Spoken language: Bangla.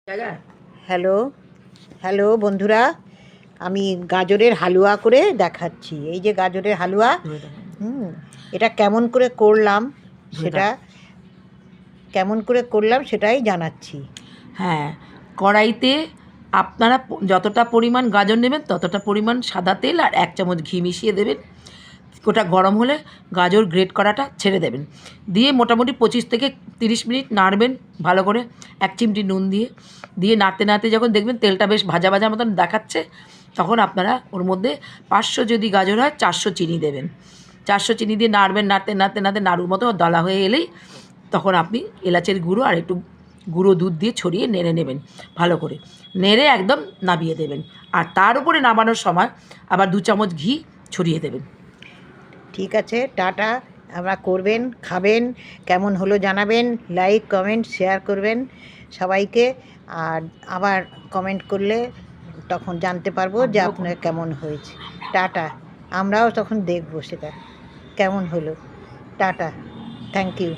জায়গা হ্যালো হ্যালো বন্ধুরা, আমি গাজরের হালুয়া করে দেখাচ্ছি। এই যে গাজরের হালুয়া, ধরে দেখো, এটা কেমন করে করলাম ধরে সেটা দেখো। সেটাই জানাচ্ছি। হ্যাঁ, কড়াইতে আপনারা যতটা পরিমাণ গাজর নেবেন ততটা পরিমাণ সাদা তেল আর 1 চামচ ঘি মিশিয়ে দেবেন। ওটা গরম হলে গাজর গ্রেট করাটা ছেড়ে দেবেন, দিয়ে মোটামুটি 25 থেকে 30 মিনিট নাড়বেন ভালো করে, 1 চিমটি নুন দিয়ে নাড়তে নাড়তে যখন দেখবেন তেলটা বেশ ভাজা ভাজা মতন দেখাচ্ছে, তখন আপনারা ওর মধ্যে 500 যদি গাজর হয় 400 চিনি দেবেন। 400 চিনি দিয়ে নাড়বেন, নাড়তে নাড়তে নাড়তে নাড়ুর মতো দলা হয়ে এলেই তখন আপনি এলাচের গুঁড়ো আর একটু গুঁড়ো দুধ দিয়ে ছড়িয়ে নেড়ে নেবেন ভালো করে, নেড়ে একদম নামিয়ে দেবেন। আর তার উপরে নামানোর সময় আবার 2 চামচ ঘি ছড়িয়ে দেবেন। ঠিক আছে, টাটা। আপনারা করবেন, খাবেন, কেমন হলো জানাবেন, লাইক কমেন্ট শেয়ার করবেন সবাইকে। আর আবার কমেন্ট করলে তখন জানতে পারবো যে আপনার কেমন হয়েছে। টাটা। আমরাও তখন দেখবো সেটা কেমন হলো। Tata, thank you.